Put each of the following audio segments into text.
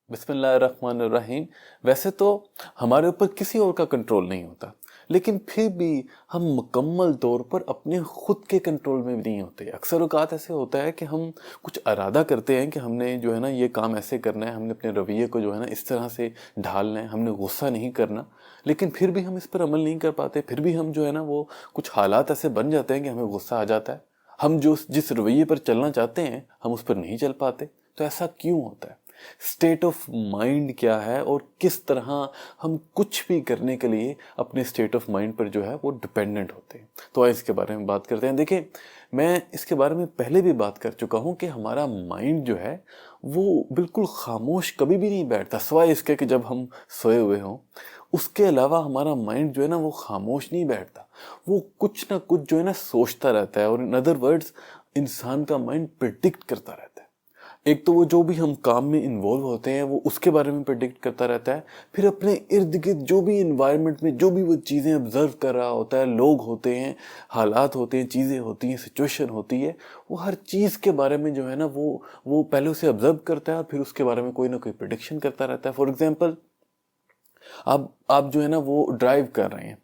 बिस्मिल्लाह रहमान रहीम। वैसे तो हमारे ऊपर किसी और का कंट्रोल नहीं होता, लेकिन फिर भी हम मुकम्मल तौर पर अपने खुद के कंट्रोल में भी नहीं होते। अक्सर औक़ात ऐसे होता है कि हम कुछ इरादा करते हैं कि हमने जो है ना ये काम ऐसे करना है, हमने अपने रवैये को जो है ना इस तरह से ढालना है, हमने गुस्सा नहीं करना, लेकिन फिर भी हम इस पर अमल नहीं कर पाते। फिर भी हम जो है ना वो कुछ हालात ऐसे बन जाते हैं कि हमें गुस्सा आ जाता है। हम जो जिस रवैये पर चलना चाहते हैं हम उस पर नहीं चल पाते। तो ऐसा क्यों होता है? स्टेट ऑफ माइंड क्या है और किस तरह हम कुछ भी करने के लिए अपने स्टेट ऑफ माइंड पर जो है वो डिपेंडेंट होते हैं। तो आइए इसके बारे में बात करते हैं। देखिए, मैं इसके बारे में पहले भी बात कर चुका हूँ कि हमारा माइंड जो है वो बिल्कुल खामोश कभी भी नहीं बैठता, सिवाय इसके कि जब हम सोए हुए हों। उसके अलावा हमारा माइंड जो है ना वो खामोश नहीं बैठता, वो कुछ ना कुछ जो है ना सोचता रहता है। और इन अदर वर्ड्स, इंसान का माइंड प्रिडिक्ट करता रहता है। एक तो वो जो भी हम काम में इन्वॉल्व होते हैं वो उसके बारे में प्रिडिक्ट करता रहता है। फिर अपने इर्द गिर्द जो भी इन्वायरमेंट में जो भी वो चीज़ें ऑब्जर्व कर रहा होता है, लोग होते हैं, हालात होते हैं, चीज़ें होती हैं, सिचुएशन होती है, वो हर चीज़ के बारे में जो है ना वो पहले उसे ऑब्जर्व करता है और फिर उसके बारे में कोई ना कोई प्रिडिक्शन करता रहता है। फॉर एग्जाम्पल, आप जो है ना वो ड्राइव कर रहे हैं,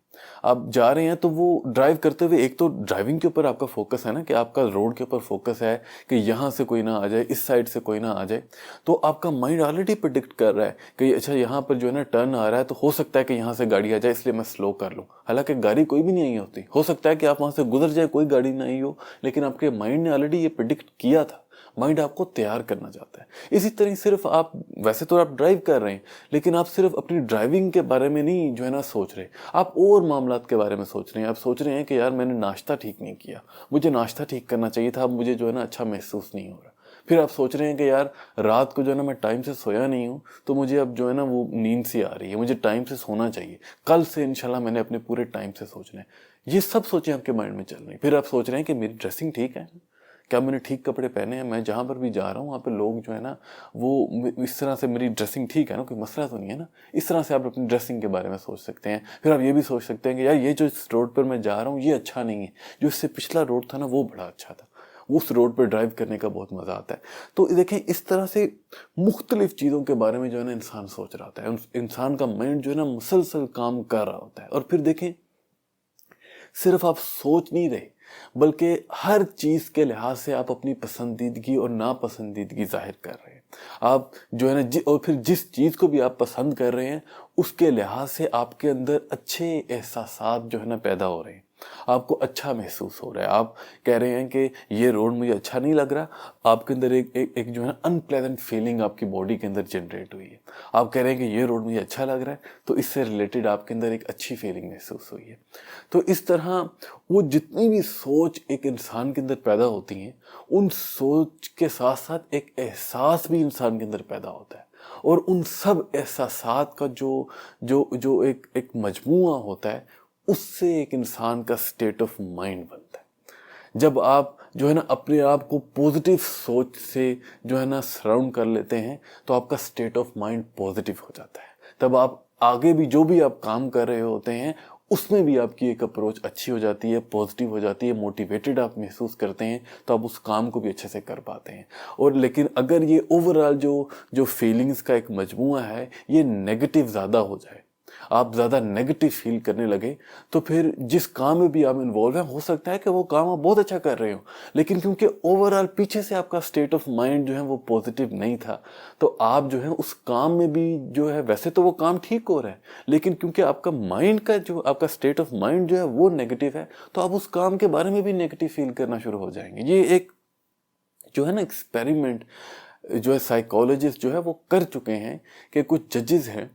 आप जा रहे हैं, तो वो ड्राइव करते हुए एक तो ड्राइविंग के ऊपर आपका फोकस है ना कि आपका रोड के ऊपर फोकस है कि यहाँ से कोई ना आ जाए, इस साइड से कोई ना आ जाए। तो आपका माइंड ऑलरेडी प्रिडिक्ट कर रहा है कि अच्छा यहाँ पर जो है ना टर्न आ रहा है, तो हो सकता है कि यहाँ से गाड़ी आ जाए, इसलिए मैं स्लो कर लूँ। हालांकि गाड़ी कोई भी नहीं आई होती, हो सकता है कि आप वहाँ से गुजर जाए, कोई गाड़ी नहीं हो, लेकिन आपके माइंड ने ऑलरेडी ये प्रिडिक्ट किया था। माइंड आपको तैयार करना चाहता है। इसी तरह सिर्फ आप, वैसे तो आप ड्राइव कर रहे हैं, लेकिन आप सिर्फ अपनी ड्राइविंग के बारे में नहीं जो है ना सोच रहे, आप और मामलात के बारे में सोच रहे हैं। आप सोच रहे हैं कि यार मैंने नाश्ता ठीक नहीं किया, मुझे नाश्ता ठीक करना चाहिए था, अब मुझे जो है ना अच्छा महसूस नहीं हो रहा। फिर आप सोच रहे हैं कि यार रात को जो है ना मैं टाइम से सोया नहीं हूँ, तो मुझे अब जो है ना वो नींद सी आ रही है, मुझे टाइम से सोना चाहिए, कल से इंशाल्लाह मैंने अपने पूरे टाइम से सोचना है। ये सब सोचें आपके माइंड में चल रही। फिर आप सोच रहे हैं कि मेरी ड्रेसिंग ठीक है, क्या मैंने ठीक कपड़े पहने हैं, मैं जहाँ पर भी जा रहा हूँ वहाँ पे लोग जो है ना वो इस तरह से, मेरी ड्रेसिंग ठीक है ना, कोई मसला तो नहीं है ना। इस तरह से आप अपनी ड्रेसिंग के बारे में सोच सकते हैं। फिर आप ये भी सोच सकते हैं कि यार ये जो इस रोड पर मैं जा रहा हूँ ये अच्छा नहीं है, जो इससे पिछला रोड था ना वो बड़ा अच्छा था, उस रोड पर ड्राइव करने का बहुत मज़ा आता है। तो देखें, इस तरह से मुख्तलिफ चीज़ों के बारे में जो है ना इंसान सोच रहा होता है। इंसान का माइंड जो है ना मुसलसल काम कर रहा होता है। और फिर देखें, सिर्फ आप सोच नहीं रहे, बल्कि हर चीज़ के लिहाज से आप अपनी पसंदीदगी और नापसंदीदगी जाहिर कर रहे हैं। आप जो है ना और फिर जिस चीज़ को भी आप पसंद कर रहे हैं उसके लिहाज से आपके अंदर अच्छे एहसासात जो है ना पैदा हो रहे हैं, आपको अच्छा महसूस हो रहा है। आप कह रहे हैं कि ये रोड मुझे अच्छा नहीं लग रहा, आपके अंदर एक जो है ना अनप्लेजेंट फीलिंग आपकी बॉडी के अंदर जनरेट हुई है। आप कह रहे हैं कि ये रोड मुझे अच्छा लग रहा है, तो इससे रिलेटेड आपके अंदर एक अच्छी फीलिंग महसूस हुई है। तो इस तरह वो जितनी भी सोच एक इंसान के अंदर पैदा होती हैं, उन सोच के साथ साथ एक एहसास भी इंसान के अंदर पैदा होता है। और उन सब एहसासात का जो जो जो एक मजमूआ होता है, उससे एक इंसान का स्टेट ऑफ माइंड बनता है। जब आप जो है ना अपने आप को पॉजिटिव सोच से जो है ना सराउंड कर लेते हैं, तो आपका स्टेट ऑफ माइंड पॉजिटिव हो जाता है। तब आप आगे भी जो भी आप काम कर रहे होते हैं उसमें भी आपकी एक अप्रोच अच्छी हो जाती है, पॉजिटिव हो जाती है, मोटिवेटेड आप महसूस करते हैं, तो आप उस काम को भी अच्छे से कर पाते हैं। और लेकिन अगर ये ओवरऑल जो फीलिंग्स का एक मजमूआ है ये नेगेटिव ज़्यादा हो जाए, आप ज़्यादा नेगेटिव फील करने लगे, तो फिर जिस काम में भी आप इन्वॉल्व हैं, हो सकता है कि वो काम आप बहुत अच्छा कर रहे हो, लेकिन क्योंकि ओवरऑल पीछे से आपका स्टेट ऑफ माइंड जो है वो पॉजिटिव नहीं था, तो आप जो है उस काम में भी जो है, वैसे तो वो काम ठीक हो रहा है, लेकिन क्योंकि आपका माइंड का जो आपका स्टेट ऑफ माइंड जो है वो नेगेटिव है, तो आप उस काम के बारे में भी नेगेटिव फील करना शुरू हो जाएंगे। ये एक जो है ना एक्सपेरिमेंट जो है साइकोलॉजिस्ट जो है वो कर चुके हैं कि कुछ जजेस हैं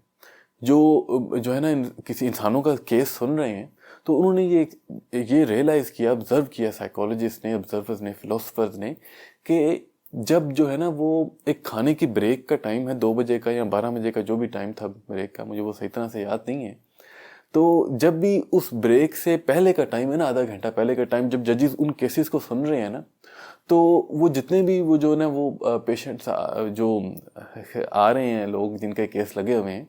जो है ना किसी इंसानों का केस सुन रहे हैं, तो उन्होंने ये रियलाइज़ किया, ऑब्जर्व किया, साइकोलॉजिस्ट ने, ऑब्जर्वर्स ने, फिलोसफर्स ने, कि जब जो है ना वो एक खाने की ब्रेक का टाइम है, 2 बजे का या 12 बजे का जो भी टाइम था ब्रेक का, मुझे वो सही तरह से याद नहीं है, तो जब भी उस ब्रेक से पहले का टाइम है ना, आधा घंटा पहले का टाइम, जब जजेस उन केसेस को सुन रहे हैं ना, तो वो जितने भी वो जो ना वो पेशेंट्स जो आ रहे हैं, लोग जिनके केस लगे हुए हैं,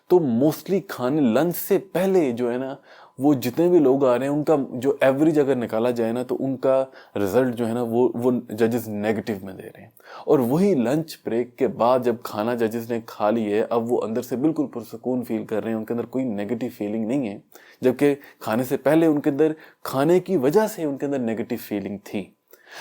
तो मोस्टली खाने लंच से पहले जो है ना وہ جتنے بھی لوگ آ رہے ہیں ان کا جو ایوریج اگر نکالا جائے نا تو ان کا رزلٹ جو ہے نا وہ ججز نیگیٹو میں دے رہے ہیں. اور وہی لنچ بریک کے بعد جب کھانا ججز نے کھا لی ہے اب وہ اندر سے بالکل پرسکون فیل کر رہے ہیں, ان کے اندر کوئی نیگیٹو فیلنگ نہیں ہے, جبکہ کھانے سے پہلے ان کے اندر کھانے کی وجہ سے ان کے اندر نیگیٹو فیلنگ تھی,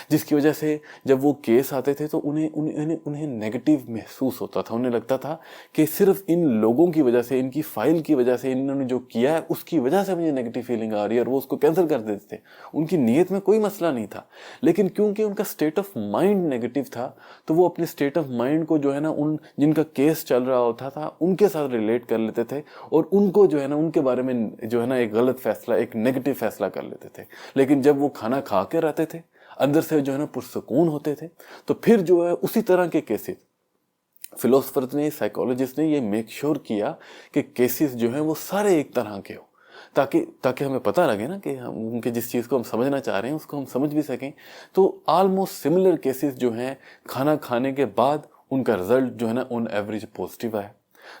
جس کی وجہ سے جب وہ کیس آتے تھے تو انہیں نیگیٹو محسوس ہوتا تھا. انہیں لگتا تھا کہ صرف ان لوگوں کی وجہ سے, ان کی فائل کی وجہ سے, انہوں نے جو کیا ہے اس کی وجہ سے مجھے نیگیٹو فیلنگ آ رہی ہے, اور وہ اس کو کینسل کر دیتے تھے. ان کی نیت میں کوئی مسئلہ نہیں تھا, لیکن کیونکہ ان کا اسٹیٹ آف مائنڈ نیگیٹو تھا تو وہ اپنے اسٹیٹ آف مائنڈ کو جو ہے نا ان جن کا کیس چل رہا ہوتا تھا ان کے ساتھ ریلیٹ کر لیتے تھے, اور ان کو جو ہے نا ان کے بارے میں جو ہے نا ایک غلط فیصلہ, ایک نیگیٹو فیصلہ کر لیتے تھے. لیکن جب وہ کھانا کھا کے رہتے تھے اندر سے جو ہے نا پرسکون ہوتے تھے, تو پھر جو ہے اسی طرح کے کیسز فلاسفرز نے, سائیکالوجسٹ نے یہ میک شور کیا کہ کیسز جو ہیں وہ سارے ایک طرح کے ہو, تاکہ ہمیں پتہ لگے نا کہ ہم کہ جس چیز کو ہم سمجھنا چاہ رہے ہیں اس کو ہم سمجھ بھی سکیں. تو آلموسٹ سملر کیسز جو ہیں کھانا کھانے کے بعد ان کا رزلٹ جو ہے نا آن ایوریج پازیٹیو آیا.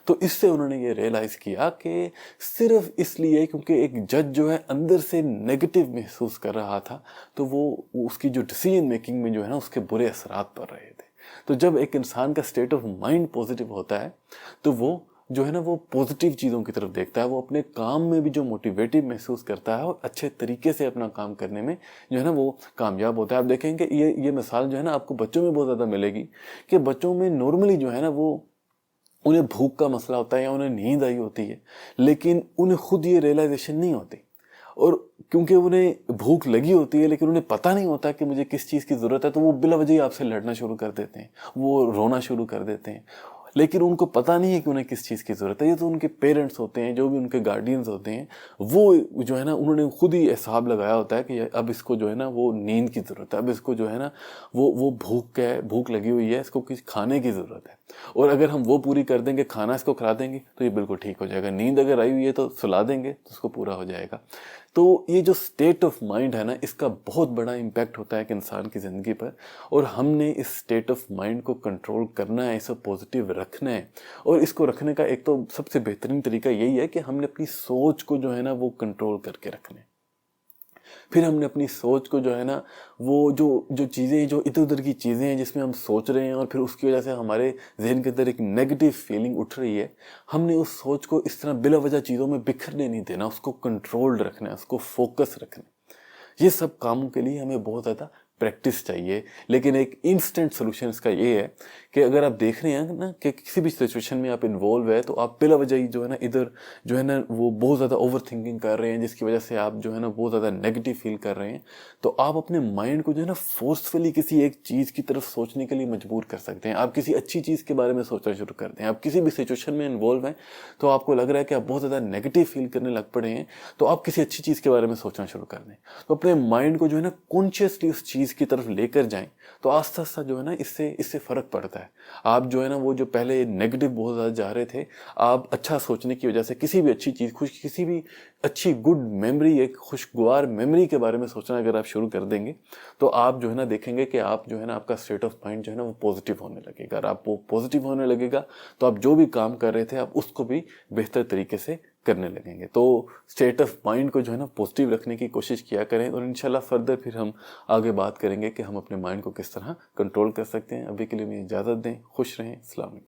تو اس سے انہوں نے یہ ریئلائز کیا کہ صرف اس لیے کیونکہ ایک جج جو ہے اندر سے نیگیٹو محسوس کر رہا تھا تو وہ اس کی جو ڈیسیژن میکنگ میں جو ہے نا اس کے برے اثرات پڑ رہے تھے. تو جب ایک انسان کا اسٹیٹ آف مائنڈ پازیٹیو ہوتا ہے تو وہ جو ہے نا وہ پازیٹیو چیزوں کی طرف دیکھتا ہے, وہ اپنے کام میں بھی جو موٹیویٹو محسوس کرتا ہے اور اچھے طریقے سے اپنا کام کرنے میں جو ہے نا وہ کامیاب ہوتا ہے. آپ دیکھیں کہ یہ مثال جو ہے نا آپ کو بچوں میں بہت زیادہ ملے گی کہ بچوں میں نارملی جو ہے نا وہ انہیں بھوک کا مسئلہ ہوتا ہے یا انہیں نیند آئی ہوتی ہے, لیکن انہیں خود یہ ریئلائزیشن نہیں ہوتی, اور کیونکہ انہیں بھوک لگی ہوتی ہے لیکن انہیں پتہ نہیں ہوتا کہ مجھے کس چیز کی ضرورت ہے, تو وہ بلا وجہ آپ سے لڑنا شروع کر دیتے ہیں, وہ رونا شروع کر دیتے ہیں, لیکن ان کو پتہ نہیں ہے کہ انہیں کس چیز کی ضرورت ہے. یہ تو ان کے پیرنٹس ہوتے ہیں, جو بھی ان کے گارڈینز ہوتے ہیں, وہ جو ہے نا انہوں نے خود ہی حساب لگایا ہوتا ہے کہ اب اس کو جو ہے نا وہ نیند کی ضرورت ہے, اب اس کو جو ہے نا وہ بھوک لگی ہوئی ہے, اس کو کچھ کھانے کی ضرورت ہے, اور اگر ہم وہ پوری کر دیں گے, کھانا اس کو کھلا دیں گے تو یہ بالکل ٹھیک ہو جائے گا. نیند اگر آئی ہوئی ہے تو سلا دیں گے تو اس کو پورا ہو جائے گا. تو یہ جو اسٹیٹ آف مائنڈ ہے نا اس کا بہت بڑا امپیکٹ ہوتا ہے ایک انسان کی زندگی پر, اور ہم نے اس اسٹیٹ آف مائنڈ کو کنٹرول کرنا ہے, اسے پازیٹیو رکھنا ہے. اور اس کو رکھنے کا ایک تو سب سے بہترین طریقہ یہی ہے کہ ہم نے اپنی سوچ کو جو ہے نا وہ کنٹرول کر کے رکھنا ہے. پھر ہم نے اپنی سوچ کو جو ہے نا وہ جو چیزیں, جو ادھر ادھر کی چیزیں ہیں جس میں ہم سوچ رہے ہیں اور پھر اس کی وجہ سے ہمارے ذہن کے اندر ایک نیگیٹو فیلنگ اٹھ رہی ہے, ہم نے اس سوچ کو اس طرح بلا وجہ چیزوں میں بکھرنے نہیں دینا, اس کو کنٹرول رکھنا ہے, اس کو فوکس رکھنا ہے. یہ سب کاموں کے لیے ہمیں بہت زیادہ پریکٹس چاہیے, لیکن ایک انسٹنٹ سلوشن اس کا یہ ہے کہ اگر آپ دیکھ رہے ہیں نا کہ کسی بھی سچویشن میں آپ انوالو ہے تو آپ بلا وجہ ہی جو ہے نا ادھر جو ہے نا وہ بہت زیادہ اوور تھنکنگ کر رہے ہیں, جس کی وجہ سے آپ جو ہے نا بہت زیادہ نیگیٹو فیل کر رہے ہیں, تو آپ اپنے مائنڈ کو جو ہے نا فورسفلی کسی ایک چیز کی طرف سوچنے کے لیے مجبور کر سکتے ہیں. آپ کسی اچھی چیز کے بارے میں سوچنا شروع کرتے ہیں, آپ کسی بھی سچویشن میں انوالو ہیں تو آپ کو لگ رہا ہے کہ آپ بہت زیادہ نیگیٹو فیل کرنے لگ پڑے ہیں, تو آپ کسی اچھی چیز کے بارے میں سوچنا شروع کر دیں. تو اپنے مائنڈ کو جو ہے نا کانشیسلی اس چیز کی طرف لے کر جائیں, تو آہستہ آہستہ جو ہے نا اس سے فرق پڑتا ہے. آپ جو ہے نا وہ جو پہلے نیگیٹو بہت زیادہ جا رہے تھے, آپ اچھا سوچنے کی وجہ سے کسی بھی اچھی چیز, کسی بھی اچھی گڈ میموری, ایک خوشگوار میموری کے بارے میں سوچنا اگر آپ شروع کر دیں گے تو آپ جو ہے نا دیکھیں گے کہ آپ جو ہے نا آپ کا اسٹیٹ آف مائنڈ جو ہے نا وہ پازیٹیو ہونے لگے گا. اور آپ وہ پازیٹیو ہونے لگے گا تو آپ جو بھی کام کر رہے تھے آپ اس کو بھی بہتر طریقے سے کرنے لگیں گے. تو اسٹیٹ آف مائنڈ کو جو ہے نا پازیٹیو رکھنے کی کوشش کیا کریں, اور انشاءاللہ فردر پھر ہم آگے بات کریں گے کہ ہم اپنے مائنڈ کو کس طرح کنٹرول کر سکتے ہیں. ابھی کے لیے مجھے اجازت دیں, خوش رہیں, السلام علیکم.